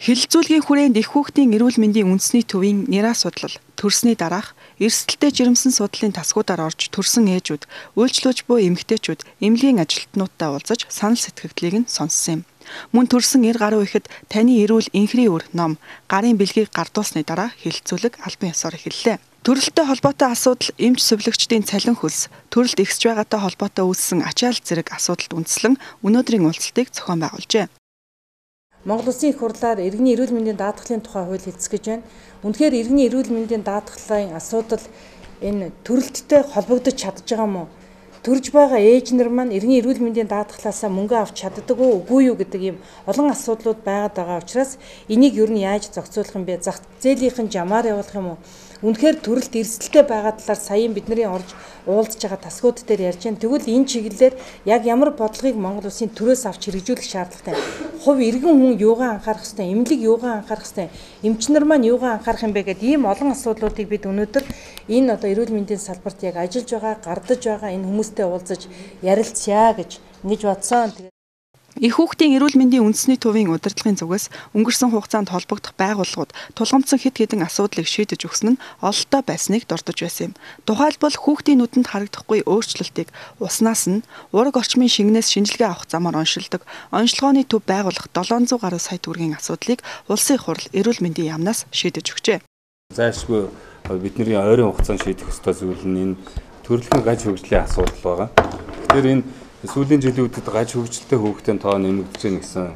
Хэлэлцүүлгийн хүрээнд их хүүхдийн эрүүл мэндийн үндэсний төвийн нэраа судлал төрсний дараах эрсдэлтэй жирэмсэн судлалын тасгуудаар орж төрсэн ээжүүд, үйлчлүүлж буй эмэгтэйчүүд эмнэлгийн ажилтнуудтай уулзаж санал сэтгэгдлийг нь сонссон юм. Мөн төрсэн эр гаруй ихэд таны эрүүл инхрийн үр ном гарын бэлгийг гардуулсны дараа хэлэлцүүлэг албан ёсоор эхэллээ. Төрөлттэй холбоотой асуудал, эмч сувилагчдын цалин хөлс, төрөлт ихсэж байгаатай холбоотой үүссэн ачаал зэрэг асуудалд үндэслэн өнөөдрийн уулзалтыг зохион байгуулжээ. Монгол Улсын их хурлаар иргэний эрүүл мэндийн даатгалын тухай хууль хэлцэж байна. Үнэхээр иргэний эрүүл мэндийн даатгалын асуудал энэ төрөлттэй холбогдож чадж байгаа мó? Төрж байгаа ээж нар маань иргэний эрүүл мэндийн даатгалаасаа мөнгө авч чаддаг үгүй юу гэдэг ийм олон асуудлууд байгаад байгаа учраас энийг ер нь яаж зохицуулах юм бэ? Зах зээлийнхэн жамаар явуулах юм уу? Үнэхээр төрөлт эрсдэлтэй байгаа талаар саяхан бидний орж уулзж байгаа тасгууд дээр ярьж байна. Тэгвэл энэ чиглэлээр яг ямар бодлогыг Монгол Улсын төрөөс авч хэрэгжүүлэх шаардлагатай. Хувь иргэн хүн юугаа анхаарах ёстой, эмнэлэг юугаа анхаарах ёстой, эмч нар маань юугаа анхаарах юм бэ гэдэг ийм олон асуудлуудыг бид өнөөдөр энэ одоо эрүүл мэндийн салбарт яг ажиллаж байгаа, гардаж байгаа энэ хүмүүстэй уулзаж ярилцъя гэж бодсон. Их хүүхдийн эрүүл мэндийн үндэсний төвийн удирдлагын зүгээс өнгөрсөн хугацаанд холбогдох байгууллагууд тулгамдсан хэд хэдэн асуудлыг шийдэж өгсөн нь ололтой байсныг дурдж байсан юм. Тухайлбал хүүхдийн нүдэнд харагдахгүй өөрчлөлтийг уснаас нь ураг орчмын шингэнээс шинжилгээ авах замаар оншилдог онцлогооны төв байгуулах 700 гаруй сая төгрөгийн асуудлыг улсын их хурл эрүүл мэндийн яамнаас шийдэж өгчээ. Зайлшгүй бидний ойрын хугацаанд шийдэх ёстой зүйл нь энэ төрөлхтөн гаж хөгжлийн асуудал байгаа. Тэгэхээр энэ сүүлийн жилүүдэд гаж хөгжилтэй хүүхдийн тоо нэмэгдэж байна гэсэн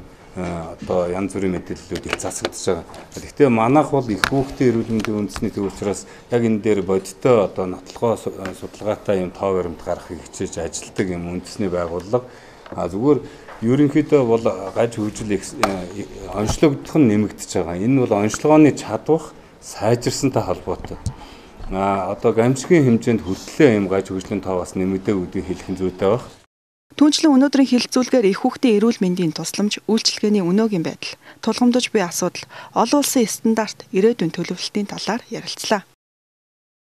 одоо янз бүрийн мэдээллүүд их засагдж байгаа. Гэхдээ манайх бол их хүүхдийн эрүүл мэндийн үндэсний төв учраас яг энэ дээр бодиттой одоо нотлохоо судалгаатай юм тоо баримт гаргахыг хичээж ажилтдаг юм үндэсний байгууллага. Зүгээр ерөнхийдөө бол гаж хөгжил онцлогдох нь нэмэгдэж байгаа. Энэ бол онцлогооны чадвах сайжирсантай холбоотой. Одоо гамшигын хэмжээнд хүртлээ юм гаж хөгжлийн тоо бас нэмэгдээ гэдгийг хэлэх нь зүйтэй байна. Түүнчлэн өнөөдрийн хэлэлцүүлгээр их хүүхдийн эрүүл мэндийн тусламж, үйлчилгээний өнөөгийн байдал, тулгамдж буй асуудал, олон улсын стандарт, ирээдүйн төлөвлөлтийн талаар ярилцлаа.